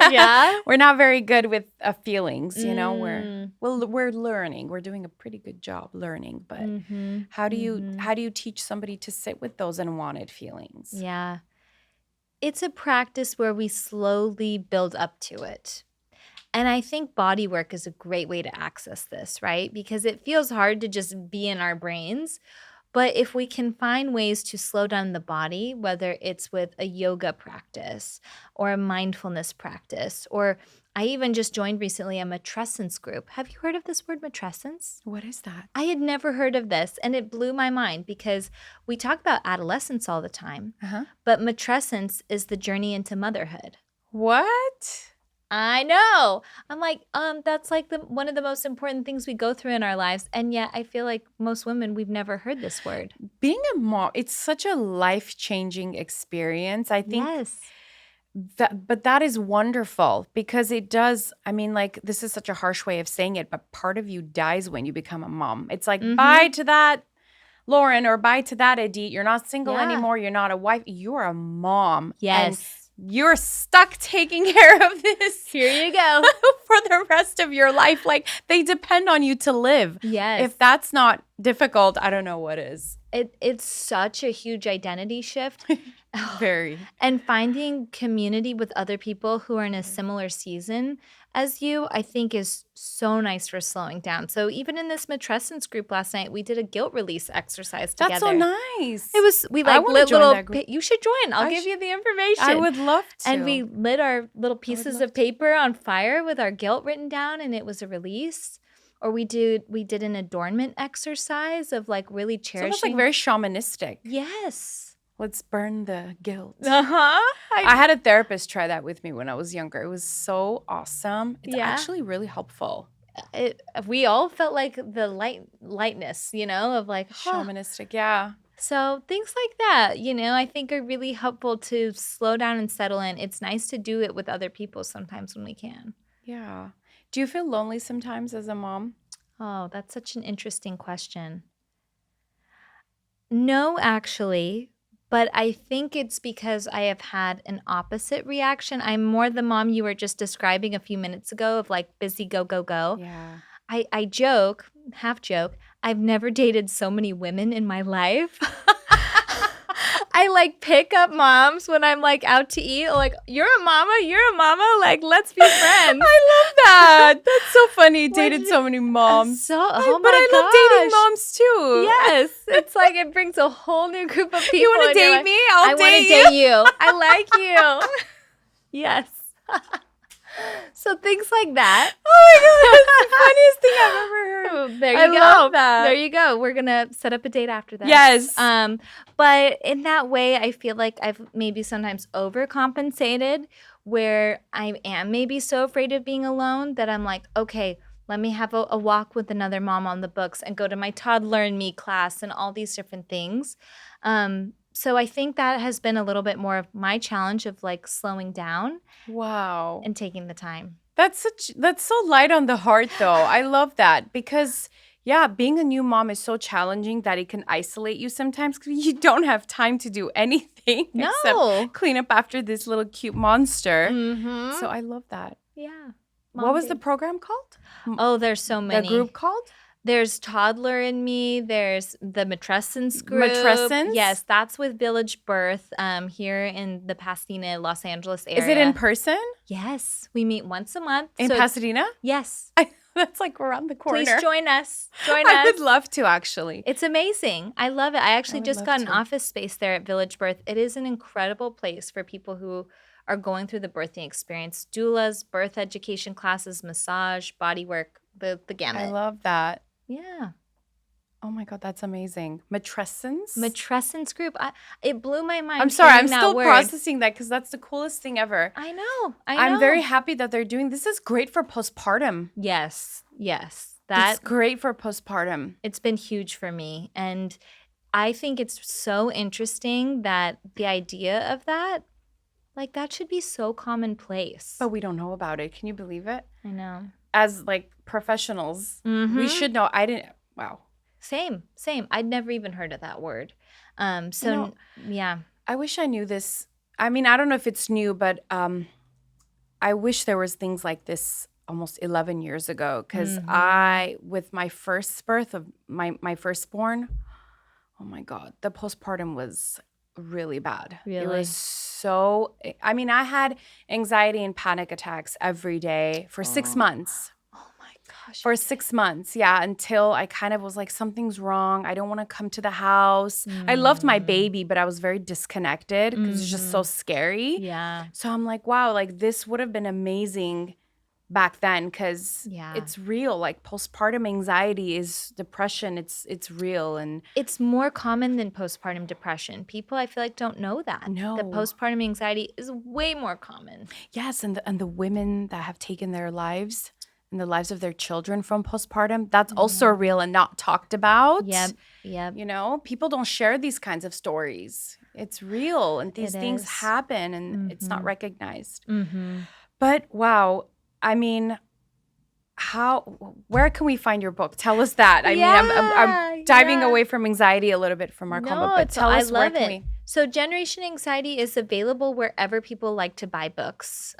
[SPEAKER 1] Yeah?
[SPEAKER 2] We're not very good with feelings,
[SPEAKER 1] Mm.
[SPEAKER 2] we're learning. We're doing a pretty good job learning, but
[SPEAKER 1] Mhm.
[SPEAKER 2] how do you
[SPEAKER 1] Mhm.
[SPEAKER 2] how do you teach somebody to sit with those unwanted feelings?
[SPEAKER 1] Yeah. It's a practice where we slowly build up to it. And I think body work is a great way to access this, right? Because it feels hard to just be in our brains. But if we can find ways to slow down the body, whether it's with a yoga practice or a mindfulness practice, or I even just joined recently a matrescence group. Have you heard of this word matrescence?
[SPEAKER 2] What is that?
[SPEAKER 1] I had never heard of this, and it blew my mind because we talk about adolescence all the time,
[SPEAKER 2] Uh-huh.
[SPEAKER 1] but matrescence is the journey into motherhood.
[SPEAKER 2] What?
[SPEAKER 1] I know. I'm like, that's like one of the most important things we go through in our lives, and yet I feel like most women, we've never heard this word.
[SPEAKER 2] Being a mom, it's such a life-changing experience. I think
[SPEAKER 1] Yes.
[SPEAKER 2] but that is wonderful because it does. I mean, like, this is such a harsh way of saying it, but part of you dies when you become a mom. It's like, bye to that Lauren or bye to that Edith. You're not single
[SPEAKER 1] Yeah.
[SPEAKER 2] anymore. You're not a wife. You're a mom. And
[SPEAKER 1] Yes.
[SPEAKER 2] you're stuck taking care of this
[SPEAKER 1] Here you go.
[SPEAKER 2] for the rest of your life. Like, they depend on you to live.
[SPEAKER 1] Yes.
[SPEAKER 2] If that's not difficult, I don't know what is.
[SPEAKER 1] It's such a huge identity shift.
[SPEAKER 2] Very.
[SPEAKER 1] And finding community with other people who are in a similar season as you, I think is so nice for slowing down. So even in this matrescence group last night, we did a guilt release exercise together.
[SPEAKER 2] That's so nice.
[SPEAKER 1] It was, we
[SPEAKER 2] I
[SPEAKER 1] like
[SPEAKER 2] wanna
[SPEAKER 1] lit
[SPEAKER 2] join
[SPEAKER 1] little,
[SPEAKER 2] that group.
[SPEAKER 1] you should join. I'll give you the information.
[SPEAKER 2] I would love to.
[SPEAKER 1] And we lit our little pieces
[SPEAKER 2] love
[SPEAKER 1] of paper on fire with our guilt written down, and it was a release. Or we did an adornment exercise of like really
[SPEAKER 2] It's
[SPEAKER 1] cherishing.
[SPEAKER 2] almost like very shamanistic.
[SPEAKER 1] Yes.
[SPEAKER 2] Let's burn the guilt.
[SPEAKER 1] Uh-huh.
[SPEAKER 2] I had a therapist try that with me when I was younger. It was so awesome. It's
[SPEAKER 1] Yeah.
[SPEAKER 2] actually really helpful.
[SPEAKER 1] We all felt like the lightness, of like,
[SPEAKER 2] Shamanistic, yeah.
[SPEAKER 1] So things like that, I think are really helpful to slow down and settle in. It's nice to do it with other people sometimes when we can.
[SPEAKER 2] Yeah. Do you feel lonely sometimes as a mom?
[SPEAKER 1] Oh, that's such an interesting question. No, actually, but I think it's because I have had an opposite reaction. I'm more the mom you were just describing a few minutes ago of like busy, go, go, go.
[SPEAKER 2] Yeah.
[SPEAKER 1] I joke, half joke, I've never dated so many women in my life. I like pick up moms when I'm like out to eat, like, you're a mama, like, let's be friends.
[SPEAKER 2] I love that. That's so funny. Dated so many moms.
[SPEAKER 1] But
[SPEAKER 2] I love dating moms too.
[SPEAKER 1] Yes. It's like it brings a whole new group of people.
[SPEAKER 2] You want to date me? I
[SPEAKER 1] want to date you. I like you. Yes. So things like that.
[SPEAKER 2] Oh my God, that's the funniest thing I've ever heard.
[SPEAKER 1] There you
[SPEAKER 2] I
[SPEAKER 1] go.
[SPEAKER 2] love that.
[SPEAKER 1] There you go. We're gonna set up a date after that.
[SPEAKER 2] Yes.
[SPEAKER 1] But in that way, I feel like I've maybe sometimes overcompensated, where I am maybe so afraid of being alone that I'm like, okay, let me have a walk with another mom on the books and go to my Toddler and Me class and all these different things. So I think that has been a little bit more of my challenge of like slowing down.
[SPEAKER 2] Wow.
[SPEAKER 1] And taking the time.
[SPEAKER 2] That's so light on the heart though. I love that because yeah, being a new mom is so challenging that it can isolate you sometimes because you don't have time to do anything except clean up after this little cute monster.
[SPEAKER 1] Mm-hmm.
[SPEAKER 2] So I love that.
[SPEAKER 1] Yeah.
[SPEAKER 2] What was the program called?
[SPEAKER 1] Oh, there's so many.
[SPEAKER 2] The group called?
[SPEAKER 1] There's Toddler and Me. There's the Matrescence group.
[SPEAKER 2] Matrescence?
[SPEAKER 1] Yes, that's with Village Birth here in the Pasadena, Los Angeles area.
[SPEAKER 2] Is it in person?
[SPEAKER 1] Yes. We meet once a month.
[SPEAKER 2] In Pasadena?
[SPEAKER 1] Yes.
[SPEAKER 2] That's like around the corner.
[SPEAKER 1] Please join us.
[SPEAKER 2] I would love to, actually.
[SPEAKER 1] It's amazing. I love it. I actually just got an office space there at Village Birth. It is an incredible place for people who are going through the birthing experience. Doulas, birth education classes, massage, body work, the gamut.
[SPEAKER 2] I love that.
[SPEAKER 1] Yeah.
[SPEAKER 2] Oh my God, that's amazing. Matrescence?
[SPEAKER 1] Matrescence group. It blew my mind.
[SPEAKER 2] I'm sorry, I'm still processing that because that's the coolest thing ever.
[SPEAKER 1] I know.
[SPEAKER 2] I'm very happy that they're doing this. Is great for postpartum.
[SPEAKER 1] Yes.
[SPEAKER 2] That's great for postpartum.
[SPEAKER 1] It's been huge for me. And I think it's so interesting that the idea of that, like, that should be so commonplace.
[SPEAKER 2] But we don't know about it. Can you believe it?
[SPEAKER 1] I know.
[SPEAKER 2] As like professionals, we should know. I didn't. Wow.
[SPEAKER 1] Same. I'd never even heard of that word. Yeah.
[SPEAKER 2] I wish I knew this. I mean, I don't know if it's new, but I wish there was things like this almost 11 years ago. Because with my first birth of my firstborn, oh my God, the postpartum was really bad.
[SPEAKER 1] Really?
[SPEAKER 2] It was so, I mean, I had anxiety and panic attacks every day for 6 months.
[SPEAKER 1] Oh my Gosh.
[SPEAKER 2] For 6 months, yeah, until I kind of was like, something's wrong. I don't want to come to the house. I loved my
[SPEAKER 1] Mm.
[SPEAKER 2] baby, but I was very disconnected because it's just so
[SPEAKER 1] Mhm.
[SPEAKER 2] scary.
[SPEAKER 1] Yeah.
[SPEAKER 2] So I'm like, wow, like this would have been amazing back then because
[SPEAKER 1] Yeah.
[SPEAKER 2] it's real. Like postpartum anxiety is depression. It's real. And
[SPEAKER 1] It's more common than postpartum depression. People, I feel like, don't know that
[SPEAKER 2] no,
[SPEAKER 1] postpartum anxiety is way more common.
[SPEAKER 2] yes, and the women that have taken their lives and the lives of their children from postpartum, that's also
[SPEAKER 1] Yeah.
[SPEAKER 2] real and not talked about.
[SPEAKER 1] Yep. Yep.
[SPEAKER 2] You know, people don't share these kinds of stories. It's real and these
[SPEAKER 1] It
[SPEAKER 2] things
[SPEAKER 1] is.
[SPEAKER 2] happen and it's not
[SPEAKER 1] Mhm.
[SPEAKER 2] recognized.
[SPEAKER 1] Mhm.
[SPEAKER 2] But wow, I mean, where can we find your book? Tell us that. I mean, I'm
[SPEAKER 1] Yeah.
[SPEAKER 2] diving
[SPEAKER 1] Yeah.
[SPEAKER 2] away from anxiety a little bit from our combo,
[SPEAKER 1] No,
[SPEAKER 2] but
[SPEAKER 1] it's
[SPEAKER 2] tell
[SPEAKER 1] I
[SPEAKER 2] us where
[SPEAKER 1] love
[SPEAKER 2] can
[SPEAKER 1] it.
[SPEAKER 2] we
[SPEAKER 1] So Generation Anxiety is available wherever people like to buy books.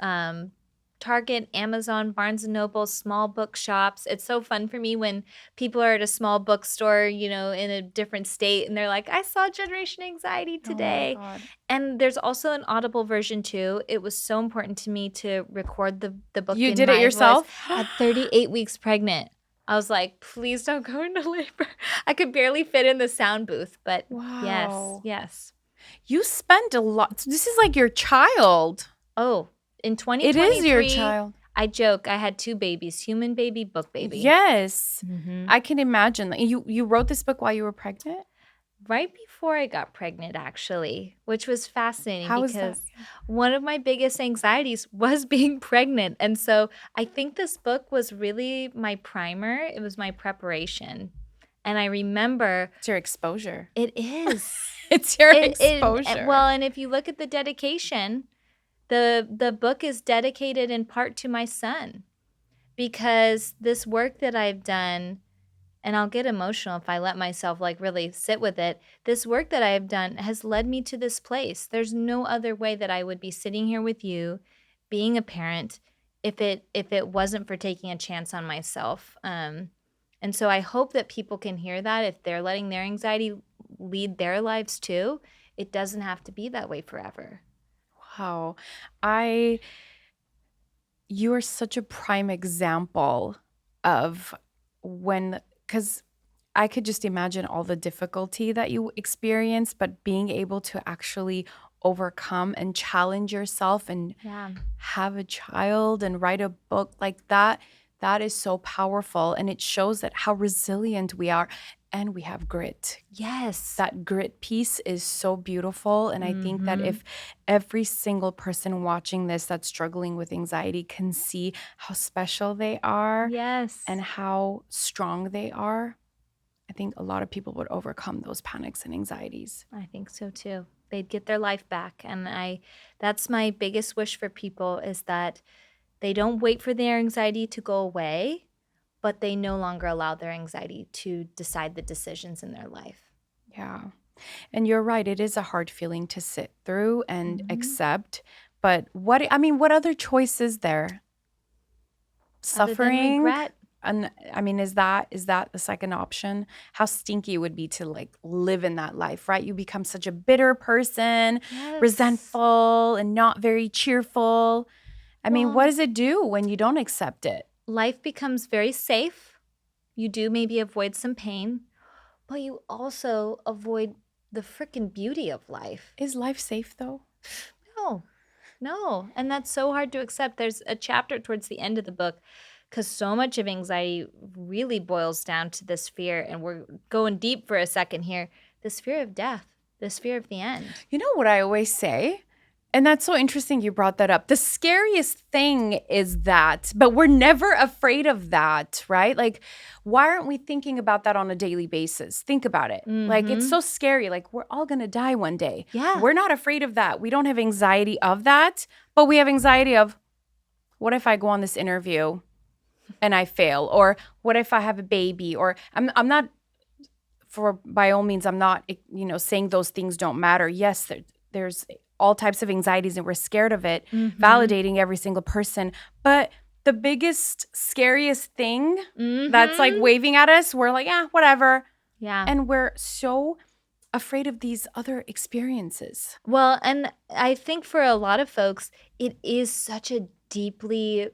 [SPEAKER 1] Target, Amazon, Barnes and Noble, small bookshops. It's so fun for me when people are at a small bookstore, in a different state and they're like, "I saw Generation Anxiety
[SPEAKER 2] Oh my
[SPEAKER 1] today."
[SPEAKER 2] God.
[SPEAKER 1] And there's also an Audible version too. It was so important to me to record the book
[SPEAKER 2] You
[SPEAKER 1] in
[SPEAKER 2] did it
[SPEAKER 1] my voice
[SPEAKER 2] yourself?
[SPEAKER 1] at 38 weeks pregnant. I was like, "Please don't go into labor." I could barely fit in the sound booth, but yes,
[SPEAKER 2] Wow.
[SPEAKER 1] yes.
[SPEAKER 2] You spent a lot. So this is like your child.
[SPEAKER 1] Oh, in
[SPEAKER 2] It is your
[SPEAKER 1] 2023,
[SPEAKER 2] child.
[SPEAKER 1] I joke I had 2 babies, human baby, book baby.
[SPEAKER 2] Yes.
[SPEAKER 1] Mhm.
[SPEAKER 2] I can imagine. Like, you wrote this book while you were pregnant?
[SPEAKER 1] Right before I got pregnant, actually, which was fascinating
[SPEAKER 2] How is that?
[SPEAKER 1] because one of my biggest anxieties was being pregnant, and so I think this book was really my primer, it was my preparation, and I remember
[SPEAKER 2] It's your exposure.
[SPEAKER 1] it is.
[SPEAKER 2] It's your
[SPEAKER 1] Well,
[SPEAKER 2] exposure.
[SPEAKER 1] and if you look at the dedication, the book is dedicated in part to my son because this work that I've done, and I'll get emotional if I let myself like really sit with it. This work that I have done has led me to this place. There's no other way that I would be sitting here with you, being a parent, if it wasn't for taking a chance on myself. And so I hope that people can hear that if they're letting their anxiety lead their lives too. It doesn't have to be that way forever.
[SPEAKER 2] Wow. I You are such a prime example of when, because I could just imagine all the difficulty that you experienced, but being able to actually overcome and challenge yourself and
[SPEAKER 1] Yeah.
[SPEAKER 2] have a child and write a book like that, that is so powerful. And it shows that how resilient we are and we have grit.
[SPEAKER 1] Yes.
[SPEAKER 2] That grit piece is so beautiful. And I think that
[SPEAKER 1] Mhm.
[SPEAKER 2] if every single person watching this that's struggling with anxiety can see how special they are
[SPEAKER 1] Yes.
[SPEAKER 2] and how strong they are, I think a lot of people would overcome those panics and anxieties.
[SPEAKER 1] I think so too. They'd get their life back. And that's my biggest wish for people is that they don't wait for their anxiety to go away, but they no longer allow their anxiety to decide the decisions in their life.
[SPEAKER 2] Yeah. And you're right. It is a hard feeling to sit through and
[SPEAKER 1] Mhm.
[SPEAKER 2] accept. But what other choice is there?
[SPEAKER 1] Other than
[SPEAKER 2] Suffering?
[SPEAKER 1] regret.
[SPEAKER 2] And I mean, is that the second option? How stinky it would be to like live in that life, right? You become such a bitter person,
[SPEAKER 1] Yes.
[SPEAKER 2] resentful and not very cheerful. I mean, what
[SPEAKER 1] Well,
[SPEAKER 2] does it do when you don't accept it?
[SPEAKER 1] life becomes very safe. You do maybe avoid some pain, but you also avoid the freaking beauty of life.
[SPEAKER 2] Is life safe though?
[SPEAKER 1] No, no. And that's so hard to accept. There's a chapter towards the end of the book because so much of anxiety really boils down to this fear. And we're going deep for a second here, this fear of death, this fear of the end.
[SPEAKER 2] You know what I always say? And that's so interesting you brought that up. The scariest thing is that, but we're never afraid of that, right? Like, why aren't we thinking about that on a daily basis? Think about it. Like, it's
[SPEAKER 1] Mm-hmm.
[SPEAKER 2] so scary. Like, we're all going to die one day.
[SPEAKER 1] Yeah.
[SPEAKER 2] We're not afraid of that. We don't have anxiety of that, but we have anxiety of what if I go on this interview and I fail? Or what if I have a baby? Or I'm not for by all means, I'm not, saying those things don't matter. Yes, there's all types of anxieties and we're scared of it,
[SPEAKER 1] Mm-hmm.
[SPEAKER 2] validating every single person. But the biggest, scariest thing that's like
[SPEAKER 1] Mm-hmm.
[SPEAKER 2] waving at us, we're like, yeah, whatever.
[SPEAKER 1] Yeah.
[SPEAKER 2] And we're so afraid of these other experiences.
[SPEAKER 1] Well, and I think for a lot of folks, it is such a deeply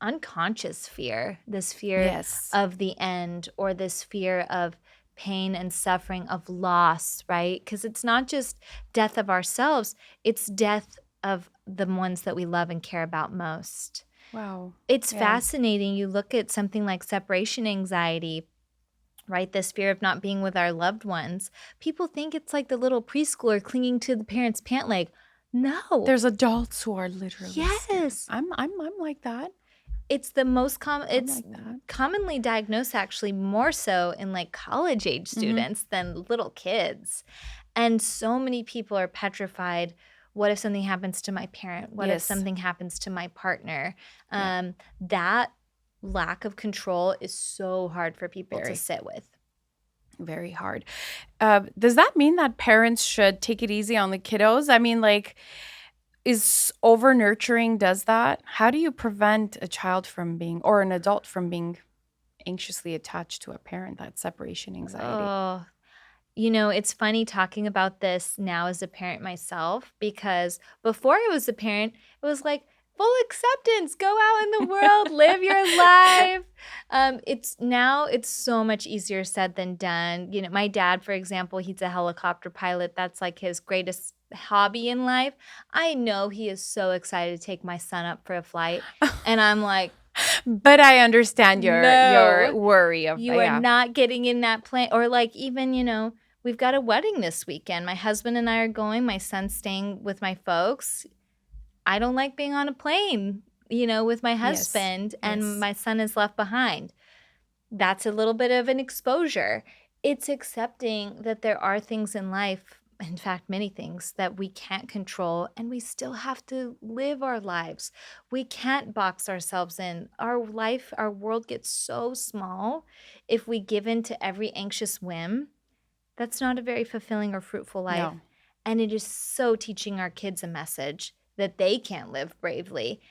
[SPEAKER 1] unconscious fear, this fear
[SPEAKER 2] Yes.
[SPEAKER 1] of the end, or this fear of pain and suffering, of loss, right? Because it's not just death of ourselves, it's death of the ones that we love and care about most.
[SPEAKER 2] Wow.
[SPEAKER 1] It's
[SPEAKER 2] Yeah.
[SPEAKER 1] fascinating. You look at something like separation anxiety, right? This fear of not being with our loved ones. People think it's like the little preschooler clinging to the parent's pant leg. No.
[SPEAKER 2] There's adults who are literally scared.
[SPEAKER 1] Yes.
[SPEAKER 2] I'm like that.
[SPEAKER 1] It's the most common.
[SPEAKER 2] I'm
[SPEAKER 1] It's
[SPEAKER 2] like that.
[SPEAKER 1] commonly diagnosed, actually, more so in like college age
[SPEAKER 2] Mhm.
[SPEAKER 1] students than little kids. And so many people are petrified. What if something happens to my parent? What if
[SPEAKER 2] Yes.
[SPEAKER 1] something happens to my partner?
[SPEAKER 2] Yeah.
[SPEAKER 1] That lack of control is so hard for people to
[SPEAKER 2] Very,
[SPEAKER 1] sit with.
[SPEAKER 2] very hard. Does that mean that parents should take it easy on the kiddos? I mean, like, is over nurturing does that? How do you prevent a child from being, or an adult from being anxiously attached to a parent, that separation anxiety?
[SPEAKER 1] Oh, it's funny talking about this now as a parent myself, because before I was a parent, it was like full acceptance, go out in the world, live your life. It's so much easier said than done. My dad, for example, he's a helicopter pilot. That's like his greatest hobby in life. I know he is so excited to take my son up for a flight. And I'm like,
[SPEAKER 2] But I understand your
[SPEAKER 1] no,
[SPEAKER 2] worry of
[SPEAKER 1] you are
[SPEAKER 2] yeah.
[SPEAKER 1] not getting in that plane. Or like, even, we've got a wedding this weekend. My husband and I are going. My son's staying with my folks. I don't like being on a plane, with my
[SPEAKER 2] Yes.
[SPEAKER 1] husband, and
[SPEAKER 2] Yes.
[SPEAKER 1] my son is left behind. That's a little bit of an exposure. It's accepting that there are things in life, in fact, many things that we can't control, and we still have to live our lives. We can't box ourselves in. Our world gets so small if we give in to every anxious whim. That's not a very fulfilling or fruitful life.
[SPEAKER 2] No.
[SPEAKER 1] And it is so teaching our kids a message that they can't live bravely.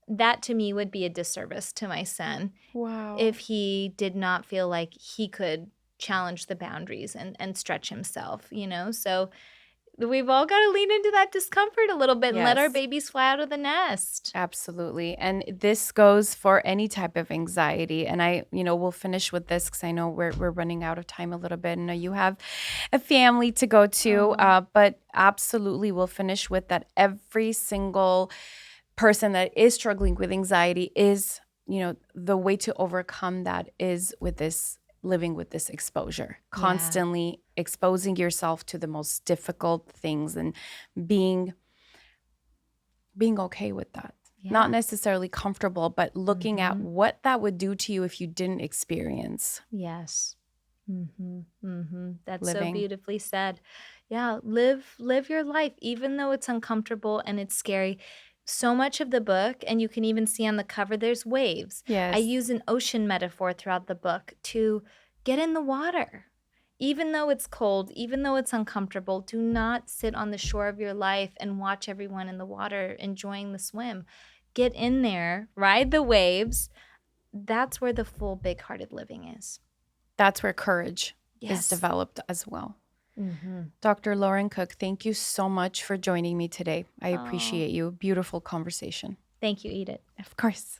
[SPEAKER 1] That to me would be a disservice to my son
[SPEAKER 2] Wow.
[SPEAKER 1] if he did not feel like he could challenge the boundaries and stretch himself. So we've all got to lean into that discomfort a little bit and let our
[SPEAKER 2] Yes.
[SPEAKER 1] babies fly out of the nest.
[SPEAKER 2] Absolutely. And this goes for any type of anxiety. And we'll finish with this because I know we're running out of time a little bit. And I know you have a family to go to,
[SPEAKER 1] Oh,
[SPEAKER 2] but absolutely we'll finish with that. Every single person that is struggling with anxiety is, the way to overcome that is with this living with this exposure,
[SPEAKER 1] yeah.
[SPEAKER 2] constantly exposing yourself to the most difficult things and being okay with that. Not
[SPEAKER 1] Yeah.
[SPEAKER 2] necessarily comfortable, but looking at
[SPEAKER 1] Mhm.
[SPEAKER 2] what that would do to you if you didn't experience
[SPEAKER 1] Yes. Mhm. Mhm. That's so
[SPEAKER 2] living.
[SPEAKER 1] beautifully said. Yeah, live your life even though it's uncomfortable and it's scary. So much of the book, and you can even see on the cover, there's waves. I
[SPEAKER 2] Yes,
[SPEAKER 1] use an ocean metaphor throughout the book to get in the water. Even though it's cold, even though it's uncomfortable, do not sit on the shore of your life and watch everyone in the water enjoying the swim. Get in there, ride the waves. That's where the full big-hearted living is.
[SPEAKER 2] that's where courage is
[SPEAKER 1] Yes.
[SPEAKER 2] developed as well.
[SPEAKER 1] Mhm.
[SPEAKER 2] Dr. Lauren Cook, thank you so much for joining me today. I
[SPEAKER 1] Oh,
[SPEAKER 2] appreciate you. Beautiful conversation.
[SPEAKER 1] thank you, Edith.
[SPEAKER 2] Of course.